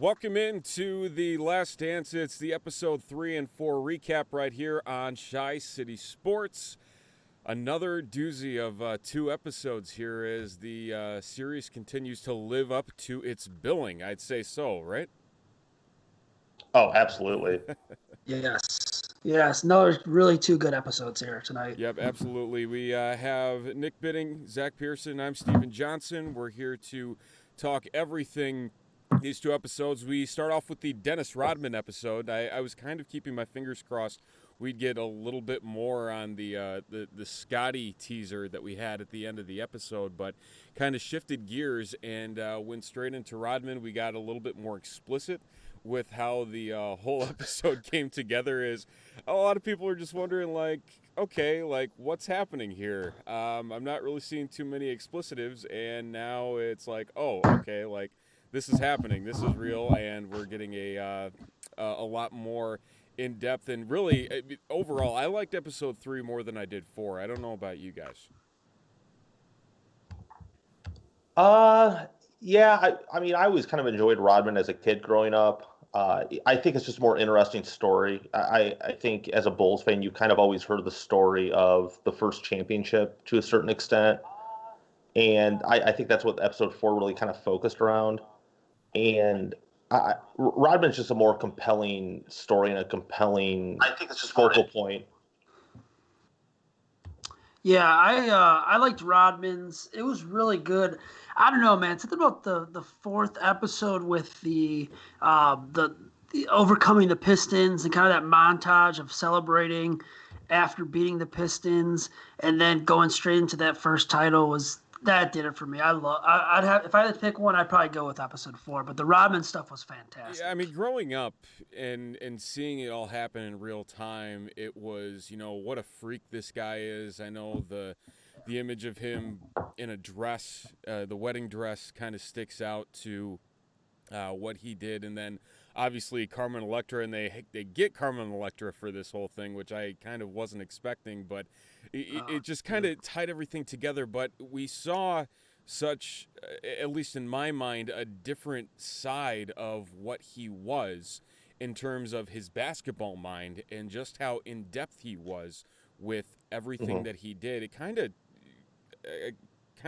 Welcome into the Last Dance. It's the episode 3 and 4 recap right here on Shy City Sports. Another doozy of 2 episodes here as the series continues to live up to its billing. I'd say so, right? Oh, absolutely. Yes. No, there's really 2 good episodes here tonight. Yep, absolutely. We have Nick Bidding, Zach Pearson. I'm Steven Johnson. We're here to talk everything these 2 episodes. We start off with the Dennis Rodman episode. I was kind of keeping my fingers crossed we'd get a little bit more on the Scotty teaser that we had at the end of the episode, but kind of shifted gears and went straight into Rodman. We got a little bit more explicit with how the whole episode came together. Is a lot of people are just wondering, like, okay, like, what's happening here? I'm not really seeing too many explicitives, and now it's like, oh, okay, like, this is happening, this is real, and we're getting a lot more in depth. And really, overall, I liked episode 3 more than I did 4. I don't know about you guys. Yeah, I mean, I always kind of enjoyed Rodman as a kid growing up. I think it's just a more interesting story. I think as a Bulls fan, you kind of always heard the story of the first championship to a certain extent. And I think that's what episode 4 really kind of focused around. And Rodman's just a more compelling story and a compelling, I think it's just focal point. Yeah, I liked Rodman's. It was really good. I don't know, man. Something about the 4th episode with the overcoming the Pistons and kind of that montage of celebrating after beating the Pistons and then going straight into that first title that did it for me. I'd have, if I had to pick one, I'd probably go with episode 4. But the Rodman stuff was fantastic. Yeah, I mean, growing up and seeing it all happen in real time, it was, what a freak this guy is. I know the image of him in a dress, the wedding dress, kind of sticks out to what he did, and then obviously Carmen Electra, and they get Carmen Electra for this whole thing, which I kind of wasn't expecting, but it just kind of tied everything together. But we saw such, at least in my mind, a different side of what he was in terms of his basketball mind and just how in-depth he was with everything that he did. It kind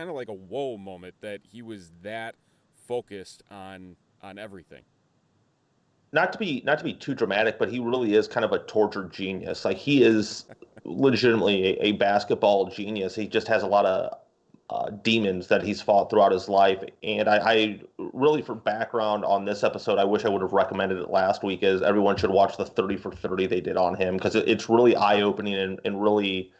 of like a whoa moment that he was that focused on everything. Not to be too dramatic, but he really is kind of a tortured genius. Like, he is legitimately a basketball genius. He just has a lot of demons that he's fought throughout his life. And I really, for background on this episode, I wish I would have recommended it last week, as everyone should watch the 30 for 30 they did on him, because it's really eye-opening and really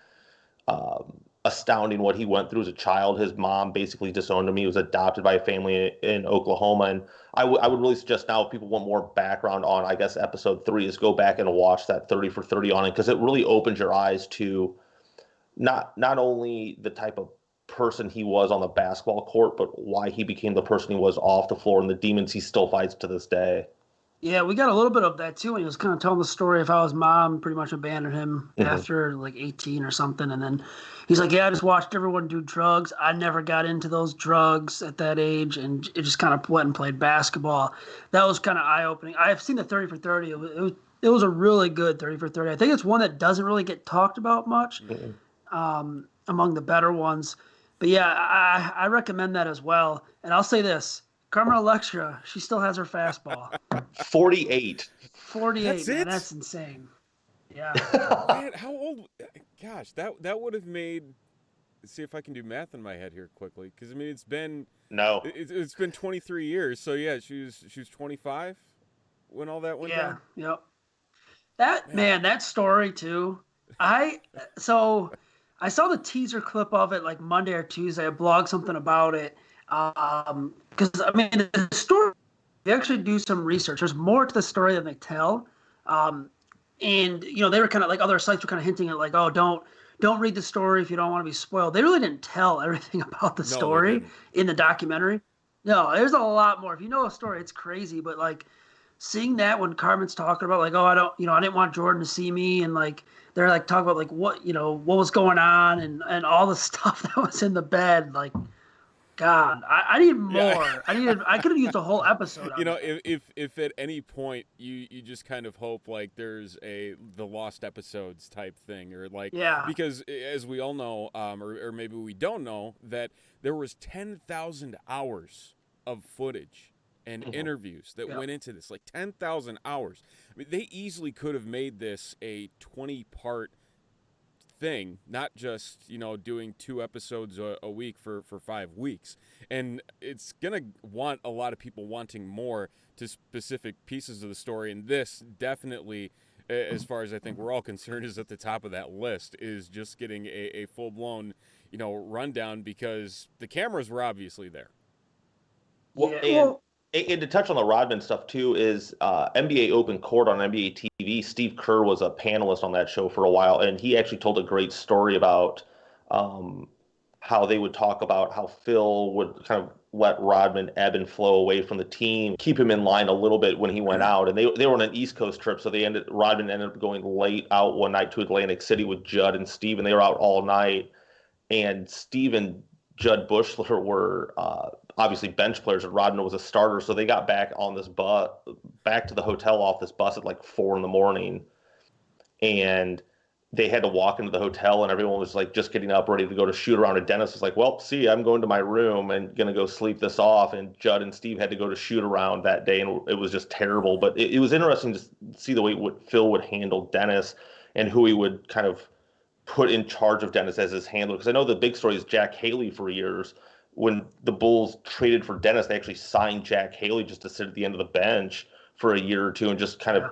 astounding what he went through as a child. His mom basically disowned him. He was adopted by a family in Oklahoma. And I would really suggest now, if people want more background on, I guess, episode 3, is go back and watch that 30 for 30 on it, because it really opens your eyes to not only the type of person he was on the basketball court, but why he became the person he was off the floor and the demons he still fights to this day. Yeah, we got a little bit of that too. When he was kind of telling the story of how his mom pretty much abandoned him after like 18 or something. And then he's like, yeah, I just watched everyone do drugs. I never got into those drugs at that age. And it just kind of went and played basketball. That was kind of eye-opening. I've seen the 30 for 30. It was a really good 30 for 30. I think it's one that doesn't really get talked about much among the better ones. But yeah, I recommend that as well. And I'll say this. Carmen Electra, she still has her fastball. 48. 48, That's man. it? That's insane. Yeah. Man, how old? Gosh, that would have made. Let's see if I can do math in my head here quickly, because I mean it's been it's been 23 years. So yeah, she was 25 when all that went down. Yep. That story too. I saw the teaser clip of it like Monday or Tuesday. I blogged something about it. Because I mean, the story, they actually do some research. There's more to the story than they tell. And they were kind of like, other sites were kind of hinting at like, oh, don't read the story if you don't want to be spoiled. They really didn't tell everything about the story in the documentary. No, there's a lot more. If you know a story, it's crazy. But like seeing that when Carmen's talking about like, oh, I didn't want Jordan to see me, and like they're like talking about like what was going on and all the stuff that was in the bed, like. God, I need more. I could have used a whole episode on You know, that. if at any point you just kind of hope like there's the lost episodes type thing, or like, Yeah. because as we all know, or maybe we don't know, that there was 10,000 hours of footage and interviews that Yeah. went into this, like 10,000 hours. I mean, they easily could have made this a 20-part thing, not just, doing 2 episodes a week for 5 weeks. And it's gonna want a lot of people wanting more to specific pieces of the story, and this definitely, as far as I think we're all concerned, is at the top of that list, is just getting a full-blown rundown, because the cameras were obviously there. Well, Yeah. and to touch on the Rodman stuff too, is NBA Open Court on NBA TV. Steve Kerr was a panelist on that show for a while, and he actually told a great story about how they would talk about how Phil would kind of let Rodman ebb and flow away from the team, keep him in line a little bit when he went out. And they were on an East Coast trip, so Rodman ended up going late out one night to Atlantic City with Judd and Steve, and they were out all night. And Steve and Judd Bushler were obviously bench players, and Rodman was a starter. So they got back on this bus, back to the hotel off this bus at like 4 a.m, and they had to walk into the hotel, and everyone was like just getting up, ready to go to shoot around. And Dennis was like, "Well, see, I'm going to my room and gonna go sleep this off." And Judd and Steve had to go to shoot around that day, and it was just terrible. But it was interesting to see the way Phil would handle Dennis and who he would kind of put in charge of Dennis as his handler. Because I know the big story is Jack Haley for years. When the Bulls traded for Dennis, they actually signed Jack Haley just to sit at the end of the bench for a year or two and just kind of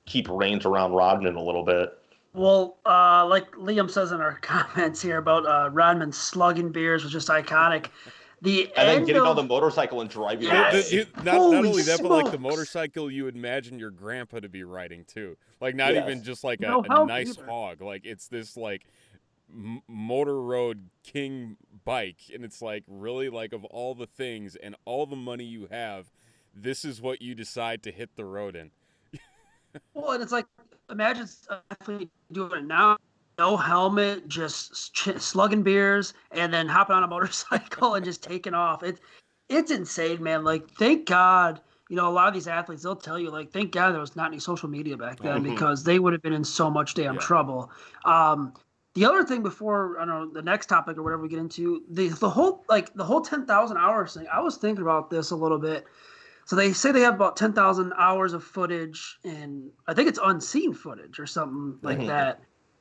keep reins around Rodman a little bit. Well, like Liam says in our comments here about Rodman slugging beers was just iconic. And then getting on the motorcycle and driving. Yes. Not Holy only that, but like the smokes. motorcycle you would imagine your grandpa to be riding too. Like not Yes. even just like No a help nice either. hog. Like it's this like motor road king bike, and it's like, really, like, of all the things and all the money you have, this is what you decide to hit the road in. Well, and it's like, imagine an athlete doing it now. No helmet, just slugging beers, and then hopping on a motorcycle and just taking off. It's insane, man. Like, thank God, a lot of these athletes, they'll tell you, like, thank God there was not any social media back then, because they would have been in so much damn trouble. The other thing before, I don't know, the next topic or whatever we get into, the whole 10,000 hours thing, I was thinking about this a little bit. So they say they have about 10,000 hours of footage, and I think it's unseen footage or something like that.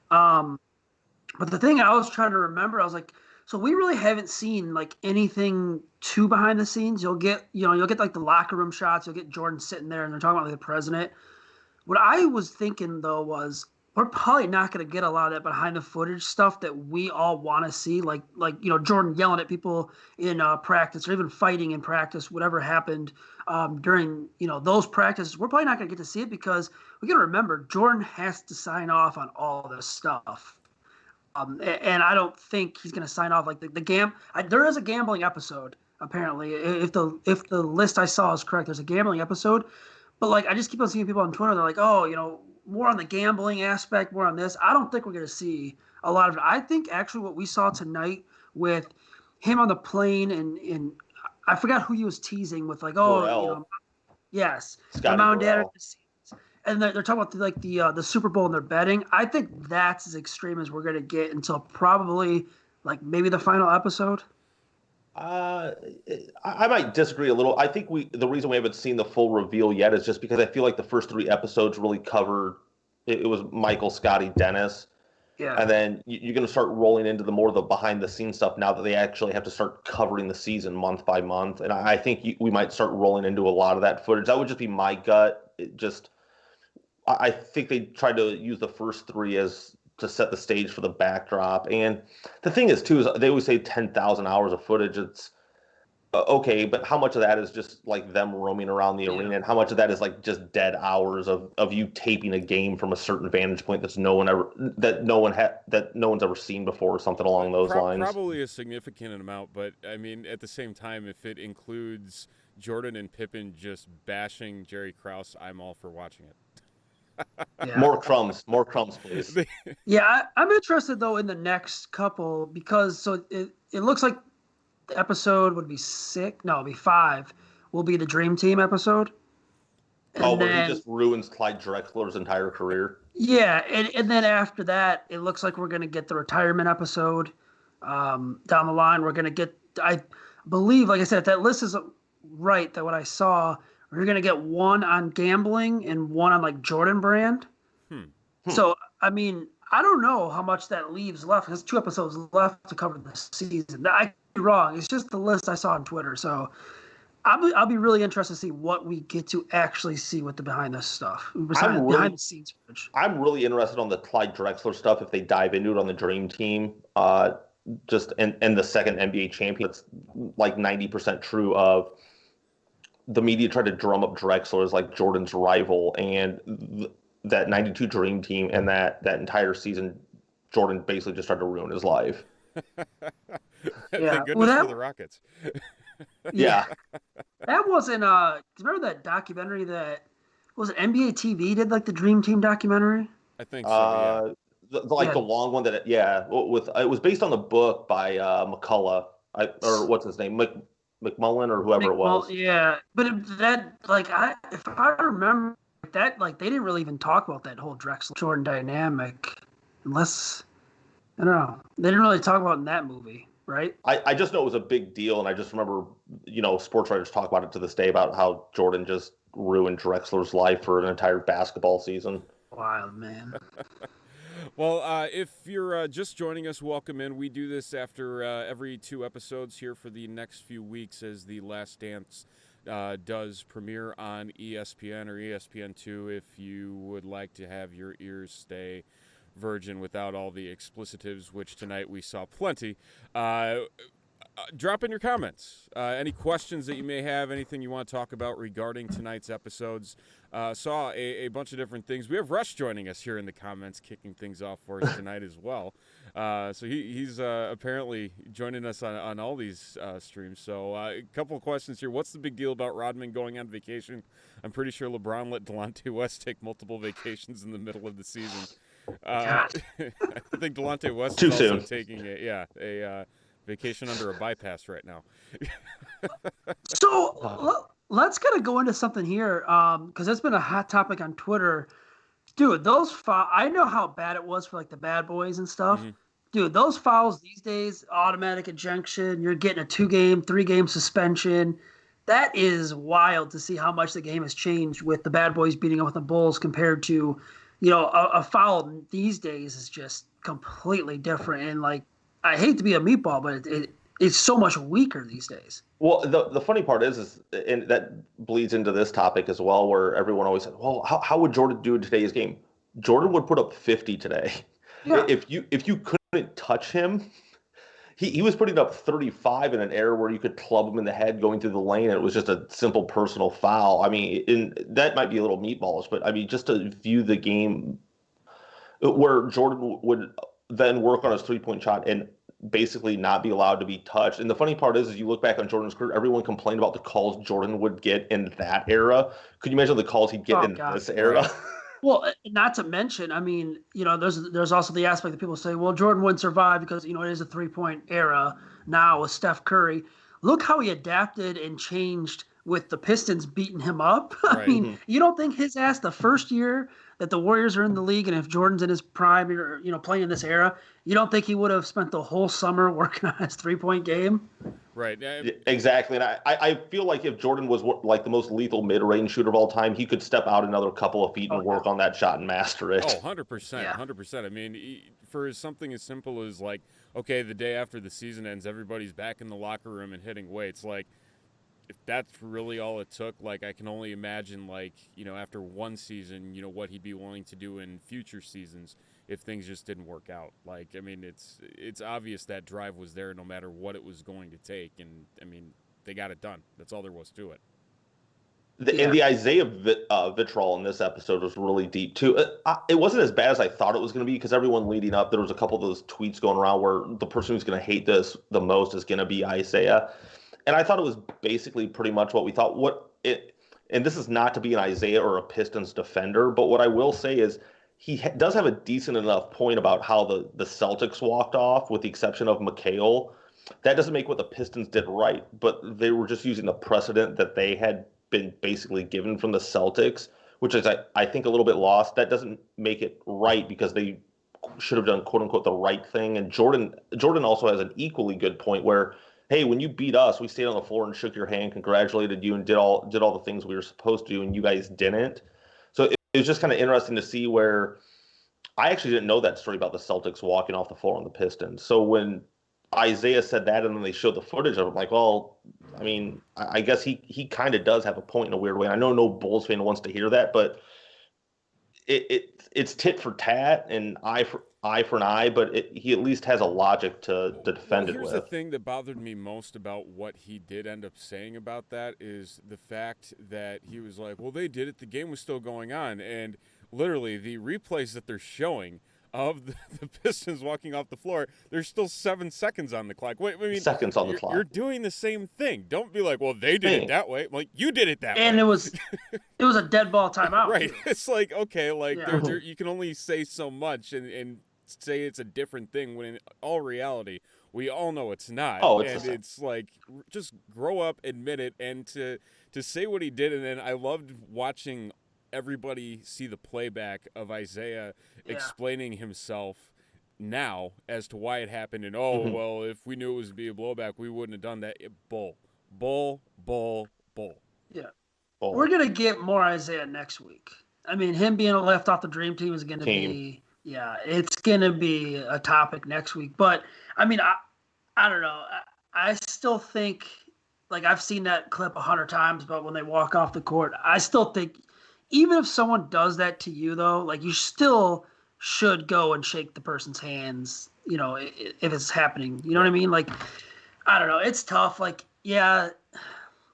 But the thing I was trying to remember, I was like, so we really haven't seen like anything too behind the scenes. You'll get like the locker room shots. You'll get Jordan sitting there and they're talking about like the president. What I was thinking though was we're probably not going to get a lot of that behind the footage stuff that we all want to see, like Jordan yelling at people in practice, or even fighting in practice, whatever happened during those practices. We're probably not going to get to see it because we got to remember Jordan has to sign off on all this stuff, and I don't think he's going to sign off like the there is a gambling episode apparently. If the list I saw is correct, there's a gambling episode, but like I just keep on seeing people on Twitter. They're like, oh, more on the gambling aspect, more on this. I don't think we're going to see a lot of it. I think actually what we saw tonight with him on the plane and I forgot who he was teasing with, like, yes, Scotty the mom and dad are Burrell. and they're talking about the Super Bowl and they're betting. I think that's as extreme as we're going to get until probably like maybe the final episode. I might disagree a little. I think the reason we haven't seen the full reveal yet is just because I feel like the first 3 episodes really covered. It was Michael, Scotty, Dennis, and then you're going to start rolling into the behind the scenes stuff now that they actually have to start covering the season month by month. And I think we might start rolling into a lot of that footage. That would just be my gut. I think they tried to use the first 3 to set the stage for the backdrop. And the thing is, too, is they always say 10,000 hours of footage. It's okay, but how much of that is just like them roaming around the arena, and how much of that is like just dead hours of you taping a game from a certain vantage point that no one's ever seen before, or something along those lines? Probably a significant amount, but I mean, at the same time, if it includes Jordan and Pippen just bashing Jerry Krause, I'm all for watching it. More crumbs, please. Yeah, I'm interested though in the next couple because it looks like episode would be 6. No, it'd be 5. Will be the Dream Team episode. And where then, he just ruins Clyde Drexler's entire career. Yeah, and then after that, it looks like we're gonna get the retirement episode. Down the line, we're gonna get. I believe, like I said, if that list is right, that what I saw, we're gonna get one on gambling and one on like Jordan Brand. So I mean, I don't know how much that leaves left. There's 2 episodes left to cover the season. I could be wrong. It's just the list I saw on Twitter. So I'll be really interested to see what we get to actually see with the behind the stuff, behind the scenes footage. I'm really interested on the Clyde Drexler stuff if they dive into it on the Dream Team. Just and the second NBA champion. It's like 90% true of the media tried to drum up Drexler as like Jordan's rival, and that 92 Dream Team and that entire season, Jordan basically just tried to ruin his life. Thank goodness for the Rockets. Yeah. That wasn't remember that documentary that was it NBA TV did, like the Dream Team documentary? I think so, yeah. The long one that with it was based on the book by McCullough, or what's his name, McMullen or whoever it was. Yeah, but if I remember that, like, they didn't really even talk about that whole Drexler Jordan dynamic, unless I don't know, they didn't really talk about it in that movie, right? I just know it was a big deal, and I just remember sports writers talk about it to this day about how Jordan just ruined Drexler's life for an entire basketball season. Wild, man. Well, if you're just joining us, welcome in. We do this after every 2 episodes here for the next few weeks as The Last Dance does premiere on ESPN or ESPN2 if you would like to have your ears stay virgin without all the explicitives, which tonight we saw plenty. Drop in your comments. Any questions that you may have, anything you want to talk about regarding tonight's episodes. Saw a bunch of different things. We have Rush joining us here in the comments, kicking things off for us tonight as well. So he's apparently joining us on all these streams. So a couple of questions here. What's the big deal about Rodman going on vacation? I'm pretty sure LeBron let Delonte West take multiple vacations in the middle of the season. I think Delonte West is also taking a vacation under a bypass right now. So let's kind of go into something here, because it's been a hot topic on Twitter. Dude, those I know how bad it was for like the bad boys and stuff. Mm-hmm. Dude, those fouls these days, automatic ejection, you're getting a 2-game, 3-game suspension. That is wild to see how much the game has changed with the bad boys beating up with the Bulls compared to, a foul these days is just completely different. And like, I hate to be a meatball, but it's so much weaker these days. Well, the funny part is and that bleeds into this topic as well, where everyone always said, well, how would Jordan do in today's game? Jordan would put up 50 today. Yeah. If you couldn't touch him, he was putting up 35 in an era where you could club him in the head going through the lane, and it was just a simple personal foul. I mean, that might be a little meatballish, but I mean, just to view the game where Jordan would then work on his 3-point shot and basically not be allowed to be touched. And the funny part is you look back on Jordan's career, everyone complained about the calls Jordan would get in that era. Could you imagine the calls he'd get this era? Well, not to mention, I mean, there's also the aspect that people say, well, Jordan wouldn't survive because, it is a 3-point era now with Steph Curry. Look how he adapted and changed with the Pistons beating him up. Right. I mean, you don't think his ass the first year that the Warriors are in the league, and if Jordan's in his prime, or playing in this era, you don't think he would have spent the whole summer working on his 3-point game? Right. Exactly. And I feel like if Jordan was like the most lethal mid-range shooter of all time, he could step out another couple of feet and work on that shot and master it. Oh, 100%. 100%. I mean, for something as simple as like, okay, the day after the season ends, everybody's back in the locker room and hitting weights. Like, if that's really all it took, like, I can only imagine, like, after one season, what he'd be willing to do in future seasons if things just didn't work out. Like, I mean, it's obvious that drive was there no matter what it was going to take. And, I mean, they got it done. That's all there was to it. And the Isaiah vitriol in this episode was really deep, too. It wasn't as bad as I thought it was going to be, because everyone leading up, there was a couple of those tweets going around where the person who's going to hate this the most is going to be Isaiah. And I thought it was basically pretty much what we thought. And this is not to be an Isaiah or a Pistons defender, but what I will say is he does have a decent enough point about how the Celtics walked off, with the exception of McHale. that doesn't make what the Pistons did right, but they were just using the precedent that they had been basically given from the Celtics, which is, I think, a little bit lost. That doesn't make it right because they should have done quote unquote the right thing. And Jordan also has an equally good point where, hey, when you beat us, we stayed on the floor and shook your hand, congratulated you, and did all the things we were supposed to do, and you guys didn't. So it was just kind of interesting to see where I actually didn't know that story about the Celtics walking off the floor on the Pistons. So when Isaiah said that and then they showed the footage of it, I'm like, well, I mean, I guess he kind of does have a point in a weird way. I know no Bulls fan wants to hear that, but it's tit for tat and eye for an eye, but he at least has a logic to defend it with. Here's the thing that bothered me most about what he did end up saying about that is the fact that he was like, well, they did it. The game was still going on. And literally the replays that they're showing of the Pistons walking off the floor, there's still 7 seconds on the clock. Wait, I mean, seconds on the clock. You're doing the same thing. Don't be like, well, they did it that way. I'm like, you did it that way. And it was a dead ball timeout. Right. Too. It's like, okay, like you can only say so much and say it's a different thing when in all reality, we all know it's not. Oh, it's like, just grow up, admit it, and to say what he did. And then I loved watching everybody see the playback of Isaiah explaining himself now as to why it happened. And, well, if we knew it was to be a blowback, we wouldn't have done that. Bull. Yeah. Bull. We're going to get more Isaiah next week. I mean, him being left off the dream team is going to be, it's going to be a topic next week. But, I mean, I don't know. I still think, like, I've seen that clip 100 times about when they walk off the court. I still think, even if someone does that to you, though, like, you still should go and shake the person's hands, you know, if it's happening. You know what I mean? Like, I don't know. It's tough. Like, yeah,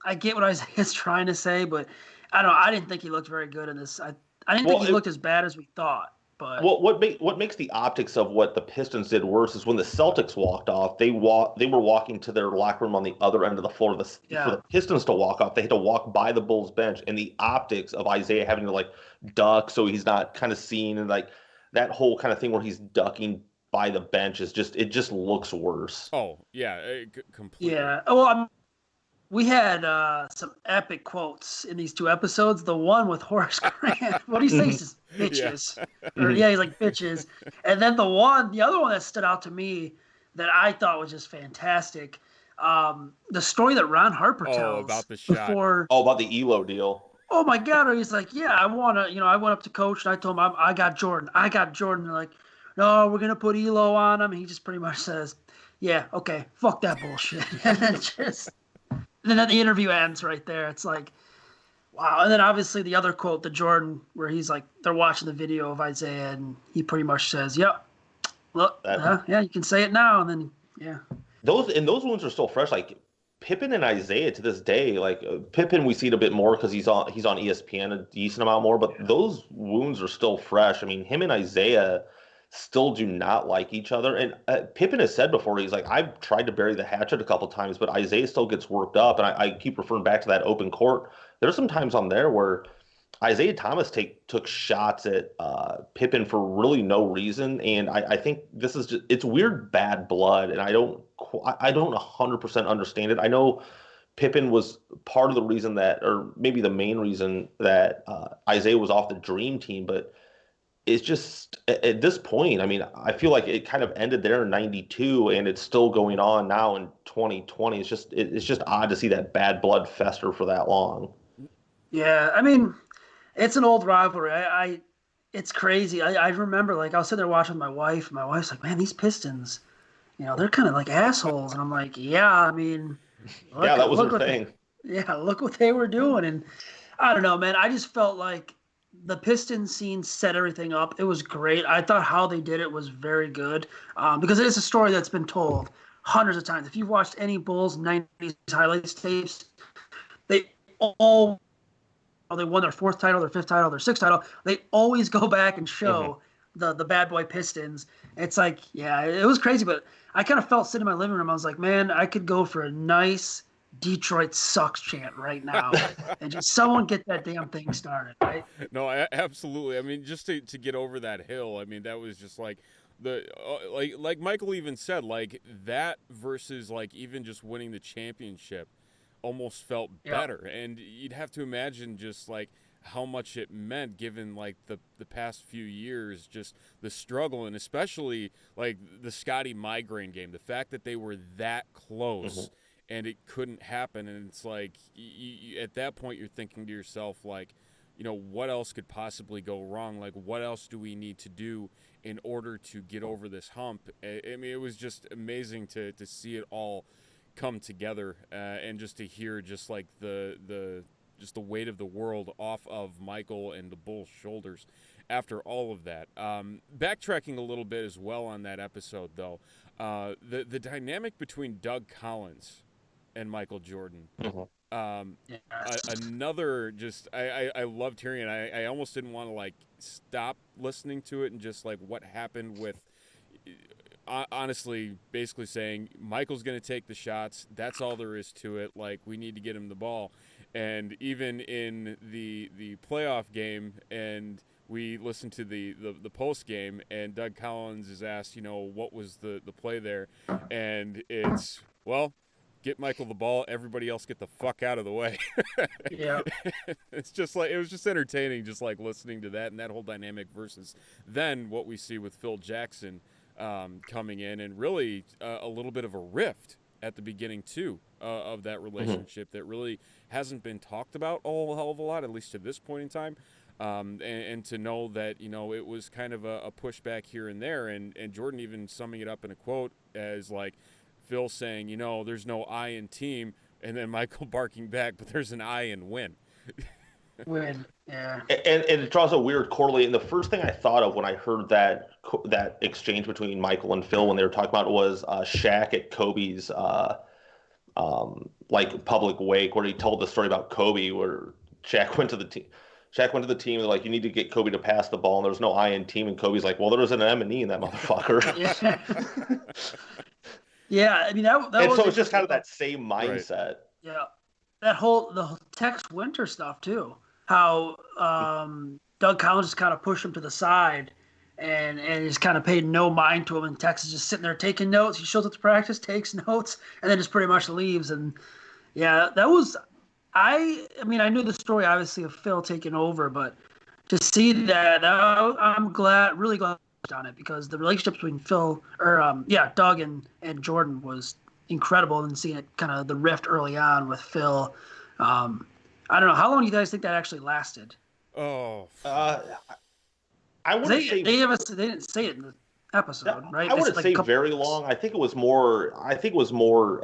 I get what Isaiah's trying to say, but I don't know. I didn't think he looked very good in this. I didn't think he looked as bad as we thought. But what makes the optics of what the Pistons did worse is when the Celtics walked off, they were walking to their locker room on the other end of the floor. For the Pistons to walk off, they had to walk by the Bulls bench, and the optics of Isaiah having to like duck so he's not kind of seen, and like that whole kind of thing where he's ducking by the bench is just looks worse. Oh yeah, completely. Yeah. Well, we had some epic quotes in these 2 episodes. The one with Horace Grant, what do you say? He says, bitches. He's like, bitches. And then the other one that stood out to me that I thought was just fantastic, the story that Ron Harper tells. About the shot. About the Elo deal. Oh, my God. He's like, I went up to Coach, and I told him, I got Jordan. They're like, no, we're going to put Elo on him. And he just pretty much says, yeah, okay, fuck that bullshit. And then the interview ends right there. It's like, wow. And then obviously the other quote, the Jordan, where he's like, they're watching the video of Isaiah, and he pretty much says, yep, look, you can say it now. And then, Those wounds are still fresh. Like Pippen and Isaiah to this day, like Pippen, we see it a bit more because he's on ESPN a decent amount more, but those wounds are still fresh. I mean, him and Isaiah still do not like each other. And Pippen has said before, he's like, I've tried to bury the hatchet a couple times, but Isaiah still gets worked up. And I keep referring back to that open court. There's some times on there where Isaiah Thomas took shots at Pippen for really no reason. And I think this is it's weird bad blood. And I don't 100% understand it. I know Pippen was part of the reason that, or maybe the main reason that Isaiah was off the dream team, but it's just at this point, I mean, I feel like it kind of ended there in 92 and it's still going on now in 2020. It's just odd to see that bad blood fester for that long. Yeah. I mean, it's an old rivalry. It's crazy. I remember, like, I was sitting there watching with my wife, and my wife's like, man, these Pistons, you know, they're kind of like assholes. And I'm like, yeah, I mean, that was her thing. Look what they were doing. And I don't know, man, I just felt like the Pistons scene set everything up. It was great. I thought how they did it was very good because it is a story that's been told hundreds of times. If you've watched any Bulls 90s highlights tapes, they won their 4th title, their 5th title, their 6th title. They always go back and show the bad boy Pistons. It's like, it was crazy, but I kind of felt sitting in my living room. I was like, man, I could go for a nice Detroit sucks chant right now and just someone get that damn thing started, right? No, absolutely. I mean, just to get over that hill, I mean, that was just like like Michael even said, like that versus like even just winning the championship almost felt better. And you'd have to imagine just like how much it meant given like the past few years, just the struggle, and especially like the Scotty migraine game, the fact that they were that close and it couldn't happen. And it's like you, at that point you're thinking to yourself like, you know, what else could possibly go wrong? Like, what else do we need to do in order to get over this hump? I mean, it was just amazing to see it all come together, and just to hear just like the weight of the world off of Michael and the Bulls' shoulders after all of that. Backtracking a little bit as well on that episode, though, the dynamic between Doug Collins and Michael Jordan. Another just I loved hearing it. I almost didn't want to like stop listening to it and just like what happened with honestly basically saying Michael's going to take the shots. That's all there is to it. Like we need to get him the ball. And even in the playoff game, and we listened to the post game, and Doug Collins is asked, you know, what was the play there, and it's get Michael the ball. Everybody else get the fuck out of the way. Yeah. It's just like, it was just entertaining, just like listening to that and that whole dynamic versus then what we see with Phil Jackson coming in, and really a little bit of a rift at the beginning too of that relationship that really hasn't been talked about a whole hell of a lot, at least to this point in time. And to know that, you know, it was kind of a pushback here and there, and Jordan even summing it up in a quote as like, Phil saying, you know, there's no I in team, and then Michael barking back, but there's an I in win. Win, yeah. And it draws a weird correlate. And the first thing I thought of when I heard that exchange between Michael and Phil when they were talking about it was Shaq at Kobe's like public wake, where he told the story about Kobe, where Shaq went to the team. Shaq went to the team and like, you need to get Kobe to pass the ball, and there's no I in team, and Kobe's like, well, there was an M and E in that motherfucker. Yeah. Yeah, I mean that and was, so it's just kind of that same mindset. Right. Yeah, the Tex Winter stuff too. How Doug Collins just kind of pushed him to the side, and just kind of paid no mind to him. And Tex is just sitting there taking notes. He shows up to practice, takes notes, and then just pretty much leaves. And yeah, that was I mean I knew the story obviously of Phil taking over, but to see that, I'm really glad on it, because the relationship between Doug and Jordan was incredible, and seeing it kind of the rift early on with Phil. I don't know, how long do you guys think that actually lasted? I wouldn't say they didn't say it in the episode, right? I wouldn't say very long. I think it was more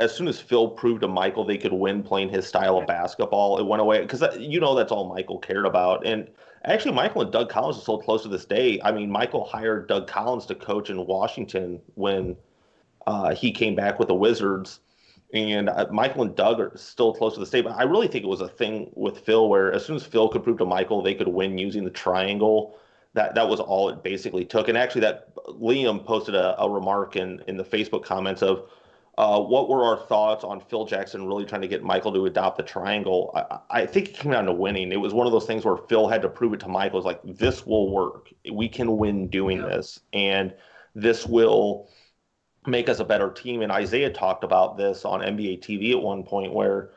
as soon as Phil proved to Michael they could win playing his style of basketball, it went away, because that's all Michael cared about. And actually, Michael and Doug Collins are so close to this day. I mean, Michael hired Doug Collins to coach in Washington when he came back with the Wizards. And Michael and Doug are still close to this day. But I really think it was a thing with Phil where as soon as Phil could prove to Michael they could win using the triangle, that was all it basically took. And actually, that Liam posted a remark in the Facebook comments of, what were our thoughts on Phil Jackson really trying to get Michael to adopt the triangle? I think it came down to winning. It was one of those things where Phil had to prove it to Michael. It's like, this will work. We can win doing this, and this will make us a better team. And Isaiah talked about this on NBA TV at one point, where,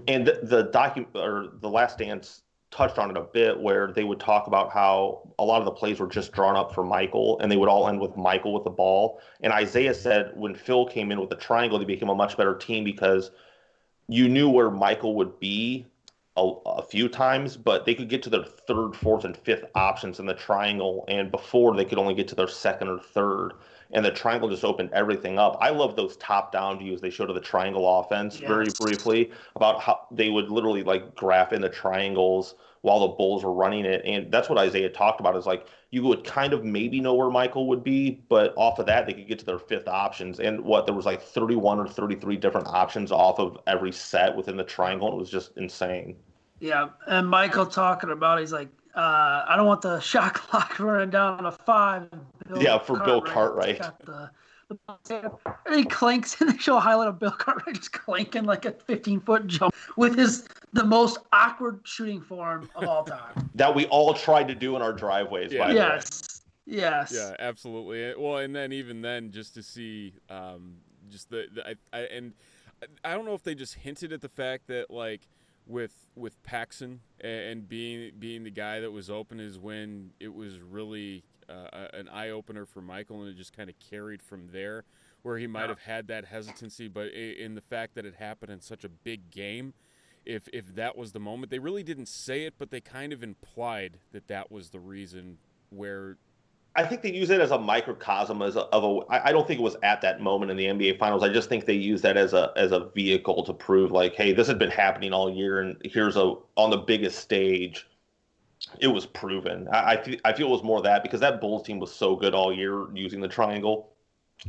and the Last Dance touched on it a bit, where they would talk about how a lot of the plays were just drawn up for Michael, and they would all end with Michael with the ball. And Isaiah said when Phil came in with the triangle, they became a much better team, because you knew where Michael would be a few times, but they could get to their third, fourth, and fifth options in the triangle. And before, they could only get to their second or third. And the triangle just opened everything up. I love those top-down views they showed of the triangle offense very briefly, about how they would literally like graph in the triangles while the Bulls were running it. And that's what Isaiah talked about, is like you would kind of maybe know where Michael would be, but off of that, they could get to their fifth options. And there was like 31 or 33 different options off of every set within the triangle. And it was just insane. Yeah, and Michael talking about, he's like, I don't want the shot clock running down to 5. Bill Cartwright. Got the and he clanks, and they show a highlight of Bill Cartwright just clanking like a 15-foot jump with the most awkward shooting form of all time. That we all tried to do in our driveways, by the way. Yes. Yeah, absolutely. Well, and then even then, just to see, just and I don't know if they just hinted at the fact that like with Paxson and being the guy that was open is when it was really an eye opener for Michael, and it just kind of carried from there, where he might have had that hesitancy, but in the fact that it happened in such a big game. If that was the moment, they really didn't say it, but they kind of implied that that was the reason where. I think they use it as a microcosm I don't think it was at that moment in the NBA Finals. I just think they use that as a vehicle to prove like, hey, this has been happening all year, and here's on the biggest stage, it was proven. I feel it was more that because that Bulls team was so good all year using the triangle,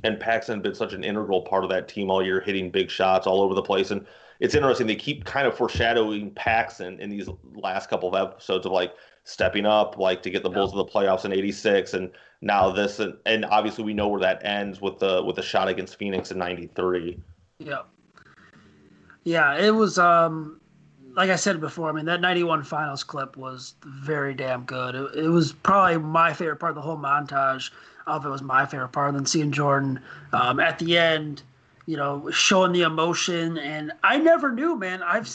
and Paxson had been such an integral part of that team all year, hitting big shots all over the place. And it's interesting, they keep kind of foreshadowing Paxson in these last couple of episodes of like stepping up, like to get the Bulls to the playoffs in '86, and now this, and obviously we know where that ends with the shot against Phoenix in '93. Yeah. Yeah, it was like I said before, I mean that 91 finals clip was very damn good. It was probably my favorite part of the whole montage. Of it was my favorite part. And then seeing Jordan at the end, showing the emotion, and I never knew, man. I've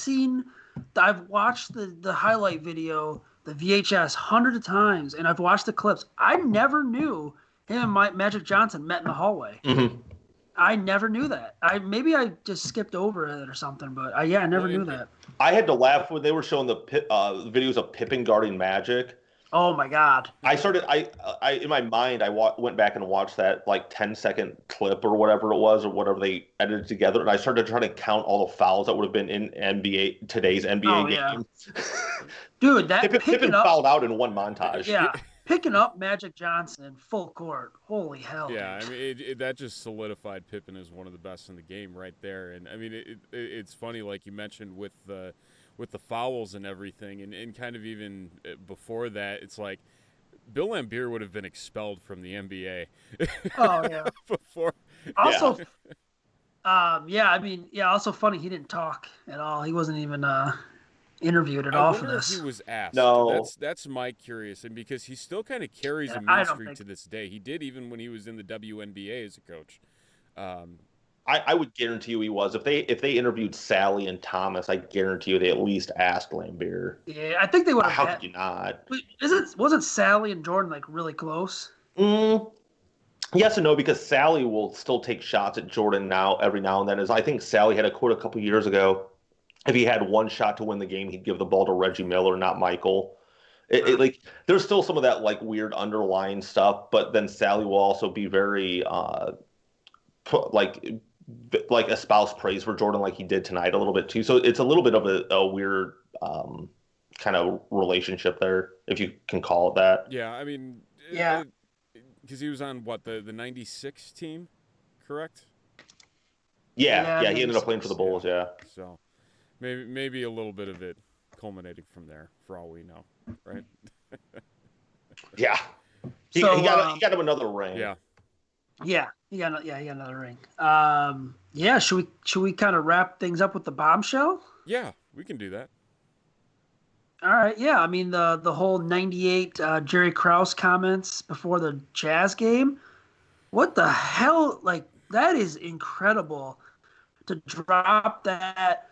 watched the highlight video, the VHS, hundreds of times, and I've watched the clips. I never knew him and Magic Johnson met in the hallway. Mm-hmm. I never knew that. Maybe I just skipped over it or something, but I never knew that. I had to laugh when they were showing the videos of Pippen guarding Magic. Oh my God! I in my mind went back and watched that like 10-second clip or whatever it was or whatever they edited together, and I started trying to count all the fouls that would have been in today's NBA game. Dude, that Pippen fouled out in one montage. Yeah. Picking up Magic Johnson full court. Holy hell. Yeah, dude. I mean, that just solidified Pippen as one of the best in the game right there. And I mean, it's funny, like you mentioned, with the fouls and everything, and kind of even before that, it's like Bill Laimbeer would have been expelled from the NBA. Oh, yeah. Before. Also, also funny, he didn't talk at all. He wasn't even interviewed at all for this. If he was asked. No, that's my curious, and because he still kind of carries a mean streak to this day. He did even when he was in the WNBA as a coach. I would guarantee you he was. If they interviewed Sally and Thomas, I guarantee you they at least asked Laimbeer. Yeah, I think they would have. How could you not? Wasn't Sally and Jordan like really close? Yes and no, because Sally will still take shots at Jordan every now and then. As I think Sally had a quote a couple years ago. If he had one shot to win the game, he'd give the ball to Reggie Miller, not Michael. Like there's still some of that like weird underlying stuff, but then Sally will also be very like espouse praise for Jordan, like he did tonight a little bit too. So it's a little bit of a weird kind of relationship there, if you can call it that. Yeah, I mean, because he was on the '96 team, correct? Yeah, he ended up playing for the Bulls. Yeah. So. Maybe a little bit of it culminating from there, for all we know, right? Yeah, he got him another ring. Yeah, he got another ring. Should we kind of wrap things up with the bombshell? Yeah, we can do that. All right, yeah. I mean the whole '98 Jerry Krause comments before the Jazz game. What the hell? Like that is incredible to drop that.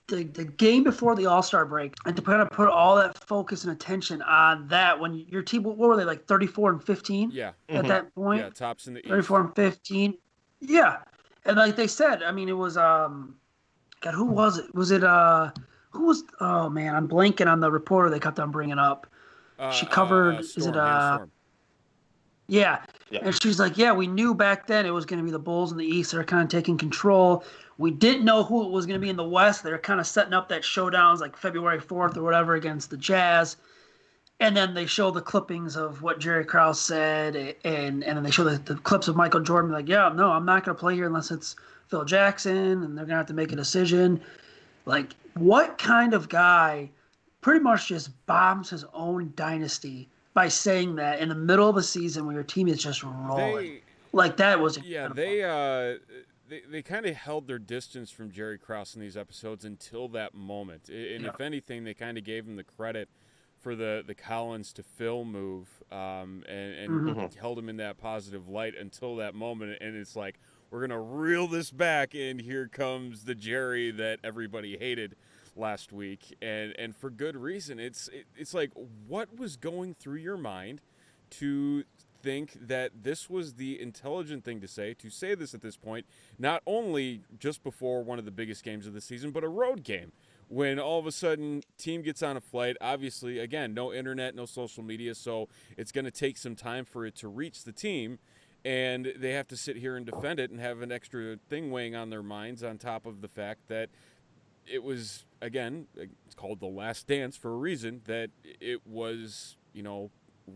The game before the All-Star break, and to kind of put all that focus and attention on that when your team, what were they, like 34-15? Yeah. At that point? Yeah, tops in the East. 34-15. Yeah. And like they said, I mean, it was, God, who was it? Was it, who was, oh man, I'm blanking on the reporter they kept on bringing up. She covered, Storm. Yeah. And she's like, yeah, we knew back then it was going to be the Bulls in the East. They're kind of taking control. We didn't know who it was going to be in the West. They're kind of setting up that showdowns like February 4th or whatever against the Jazz. And then they show the clippings of what Jerry Krause said. And then they show the clips of Michael Jordan. Like, yeah, no, I'm not going to play here unless it's Phil Jackson. And they're going to have to make a decision. Like, what kind of guy pretty much just bombs his own dynasty by saying that in the middle of a season where your team is just rolling? That was incredible. Yeah, they kind of held their distance from Jerry Krause in these episodes until that moment. And if anything, they kind of gave him the credit for the Collins to Phil move, and Mm-hmm. held him in that positive light until that moment. And it's like, we're going to reel this back, and here comes the Jerry that everybody hated last week, and for good reason. It's like, what was going through your mind to think that this was the intelligent thing to say this at this point, not only just before one of the biggest games of the season, but a road game, when all of a sudden team gets on a flight. Obviously, again, no internet, no social media, so it's going to take some time for it to reach the team, and they have to sit here and defend it and have an extra thing weighing on their minds, on top of the fact that it was, again, it's called The Last Dance for a reason, that it was,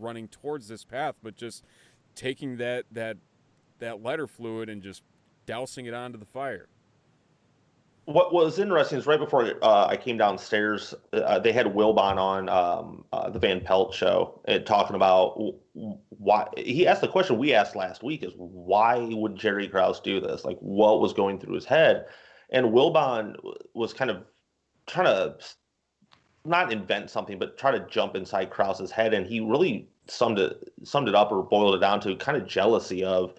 running towards this path, but just taking that lighter fluid and just dousing it onto the fire. What was interesting is right before I came downstairs, they had Wilbon on the Van Pelt show, and talking about why he asked the question we asked last week: is why would Jerry Krause do this? Like, what was going through his head? And Wilbon was kind of trying to not invent something, but try to jump inside Krause's head, and he really summed it up, or boiled it down to kind of jealousy of,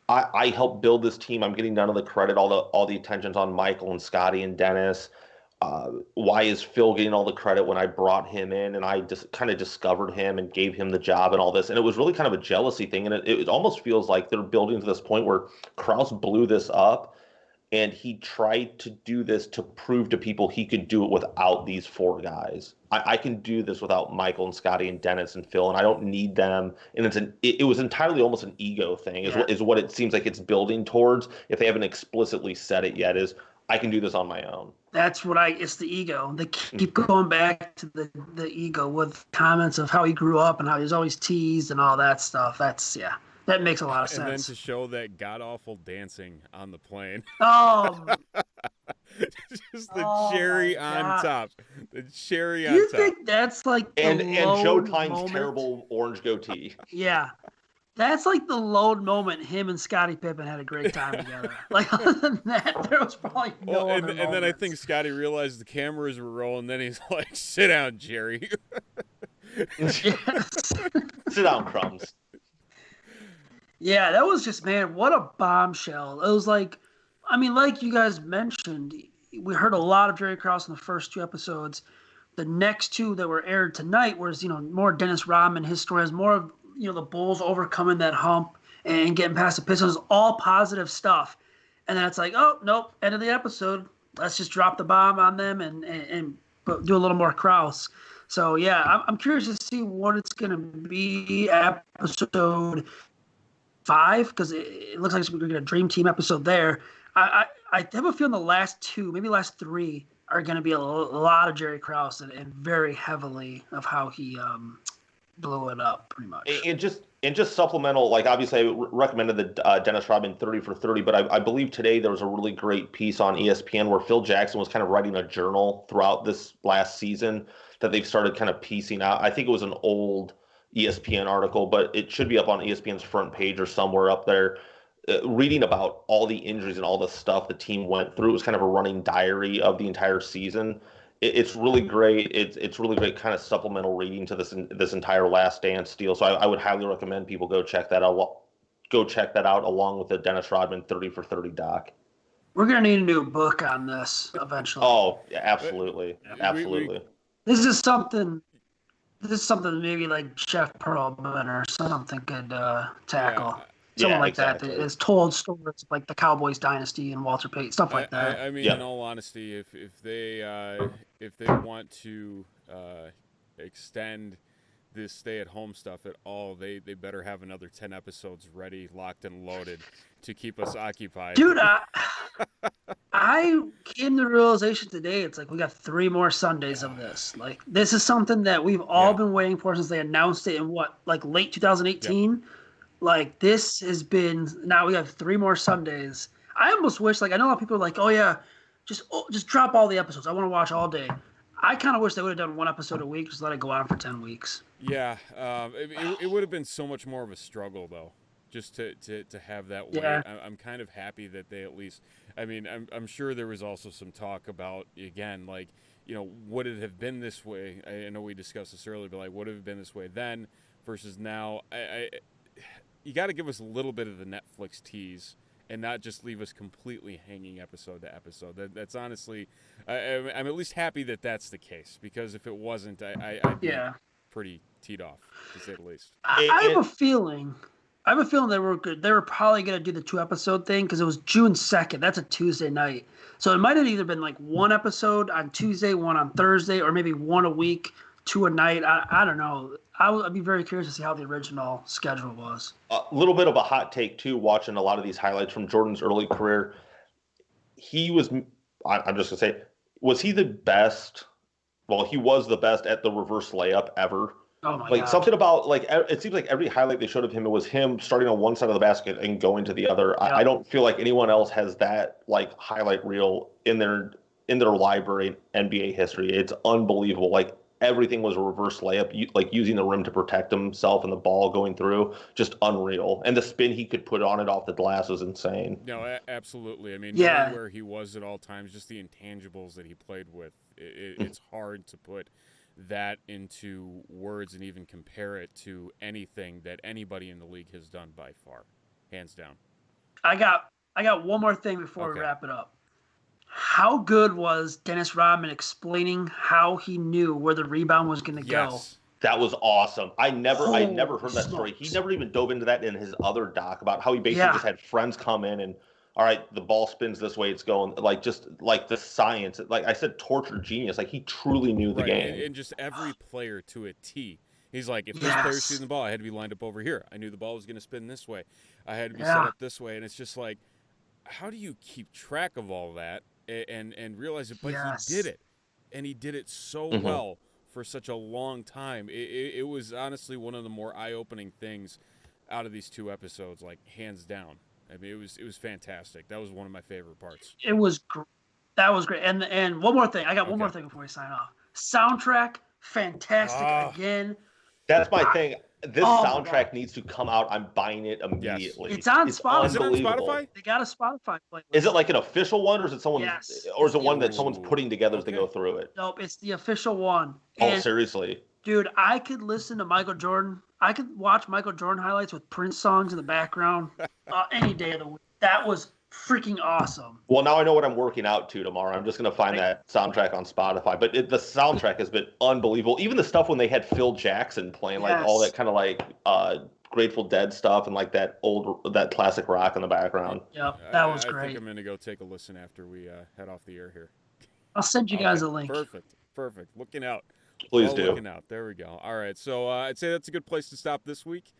I helped build this team. I'm getting none of the credit. All the attention's on Michael and Scotty and Dennis. Why is Phil getting all the credit when I brought him in and I just kind of discovered him and gave him the job and all this? And it was really kind of a jealousy thing. And it almost feels like they're building to this point where Krause blew this up, and he tried to do this to prove to people he could do it without these four guys. I can do this without Michael and Scotty and Dennis and Phil, and I don't need them. And it was entirely almost an ego thing, is what it seems like it's building towards, if they haven't explicitly said it yet, is I can do this on my own. That's what it's the ego. They keep going back to the ego with comments of how he grew up and how he was always teased and all that stuff. That makes a lot of sense. And then to show that god-awful dancing on the plane. Oh, just the cherry on top. The cherry on top. You think that's like the and load Showtime's moment? terrible orange goatee. Yeah. That's like the load moment. Him and Scottie Pippen had a great time together. Like, other than that, there was probably no other and then I think moments. Scotty realized the cameras were rolling, then he's like, sit down, Jerry. Yes. Sit down, Crumbs. Yeah, that was just, man, what a bombshell. It was like, I mean, like you guys mentioned, we heard a lot of Jerry Krause in the first two episodes. The next two that were aired tonight was, more Dennis Rodman, his story is more of, the Bulls overcoming that hump and getting past the Pistons, all positive stuff. And then it's like, oh, nope, end of the episode. Let's just drop the bomb on them and do a little more Krause. So, yeah, I'm curious to see what it's going to be episode 5, because it looks like we're going to get a Dream Team episode there. I have a feeling the last 2, maybe last 3, are going to be a lot of Jerry Krause and very heavily of how he blew it up, pretty much. And just supplemental, like, obviously I recommended the Dennis Rodman 30 for 30, but I believe today there was a really great piece on ESPN where Phil Jackson was kind of writing a journal throughout this last season that they've started kind of piecing out. I think it was an old ESPN article, but it should be up on ESPN's front page or somewhere up there, reading about all the injuries and all the stuff the team went through. It was kind of a running diary of the entire season. It's really great. It's really great kind of supplemental reading to this entire Last Dance deal. So I would highly recommend people go check that out. Go check that out along with the Dennis Rodman 30 for 30 doc. We're going to need a new book on this eventually. Oh, yeah, absolutely. Absolutely. This is something maybe like Chef Perlman or something could tackle. Someone like exactly. that is told stories like the Cowboys dynasty and Walter Payton, stuff like that. I mean, in all honesty, if they want to extend this stay-at-home stuff at all, they better have another 10 episodes ready, locked and loaded to keep us occupied. Dude, I came to the realization today, it's like we got 3 more Sundays of this. Like, this is something that we've all been waiting for since they announced it in late 2018? Yep. Like, this has been, now we have 3 more Sundays. I almost wish, I know a lot of people are like, oh yeah, just drop all the episodes. I want to watch all day. I kind of wish they would have done 1 episode a week, just let it go on for 10 weeks. Yeah, it would have been so much more of a struggle, though, just to have that way. Yeah. I'm kind of happy that they at least, I mean, I'm sure there was also some talk about, again, like, would it have been this way? I know we discussed this earlier, but like, would it have been this way then versus now? You got to give us a little bit of the Netflix tease and not just leave us completely hanging episode to episode. That's honestly, I'm at least happy that that's the case, because if it wasn't, I'd be pretty teed off, to say the least. I have a feeling. They were good. They were probably going to do the 2-episode thing because it was June 2nd. That's a Tuesday night. So it might have either been like 1 episode on Tuesday, 1 on Thursday, or maybe 1 a week, 2 a night. I don't know. I'd be very curious to see how the original schedule was. A little bit of a hot take, too, watching a lot of these highlights from Jordan's early career. He was, I'm just going to say, was he the best? Well, he was the best at the reverse layup ever. Oh my God. Something about, like, it seems like every highlight they showed of him, it was him starting on one side of the basket and going to the other. I don't feel like anyone else has that, like, highlight reel in their library in NBA history. It's unbelievable. Like, everything was a reverse layup, like using the rim to protect himself and the ball going through, just unreal. And the spin he could put on it off the glass was insane. No, absolutely. I mean, knowing where he was at all times, just the intangibles that he played with, it's hard to put that into words and even compare it to anything that anybody in the league has done by far, hands down. I got one more thing before we wrap it up. How good was Dennis Rodman explaining how he knew where the rebound was going to go? That was awesome. I never heard that story. He never even dove into that in his other doc about how he basically just had friends come in and, all right, the ball spins this way, it's going, like, just like the science. Like I said, tortured genius. Like, he truly knew the game. And just every player to a T. He's like, if this player's shooting the ball, I had to be lined up over here. I knew the ball was going to spin this way. I had to be set up this way. And it's just like, how do you keep track of all that and realize it? But he did it. And he did it so well for such a long time. It was honestly one of the more eye-opening things out of these 2 episodes, like, hands down. I mean, it was fantastic. That was one of my favorite parts. That was great. And one more thing. I got one more thing before we sign off. Soundtrack, fantastic again. That's my thing. This soundtrack needs to come out. I'm buying it immediately. It's on Spotify. Is it on Spotify? They got a Spotify playlist. Is it like an official one, or is it or is it one that someone's putting together as they go through it? Nope, it's the official one. And, seriously? Dude, I could listen to Michael Jordan. I could watch Michael Jordan highlights with Prince songs in the background any day of the week. That was freaking awesome. Well, now I know what I'm working out to tomorrow. I'm just going to find that soundtrack on Spotify. But the soundtrack has been unbelievable. Even the stuff when they had Phil Jackson playing, like all that kind of like Grateful Dead stuff and like that classic rock in the background. Yep, that was great. I think I'm going to go take a listen after we head off the air here. I'll send you guys a link. Perfect. Looking out. Please do. Looking out. There we go. All right. So I'd say that's a good place to stop this week.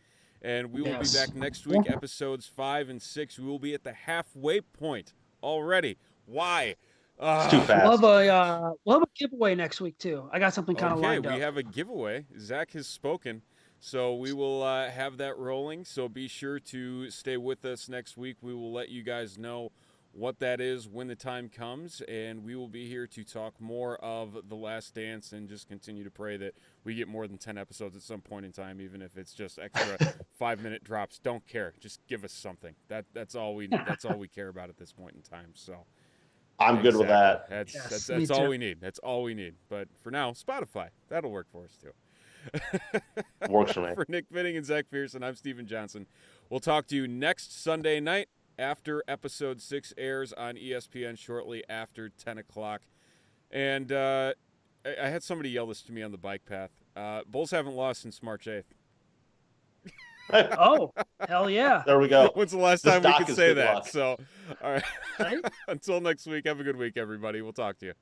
And we will be back next week, episodes 5 and 6. We will be at the halfway point already. Why? It's too fast. We'll have a giveaway next week, too. I got something kind of lined up. We have a giveaway. Zach has spoken. So we will have that rolling. So be sure to stay with us next week. We will let you guys know what that is when the time comes, and we will be here to talk more of The Last Dance and just continue to pray that we get more than 10 episodes at some point in time, even if it's just extra 5-minute drops. Don't care. Just give us something. That's all we care about at this point in time. So I'm good with that. That's all we need. That's all we need. But for now, Spotify. That'll work for us too. Works for me. For Nick Bitting and Zach Pearson, I'm Steven Johnson. We'll talk to you next Sunday night after episode 6 airs on ESPN shortly after 10 o'clock. And I had somebody yell this to me on the bike path. Bulls haven't lost since March 8th. Oh, hell yeah. There we go. When's the last time we could say that? So, all right. Until next week, have a good week, everybody. We'll talk to you.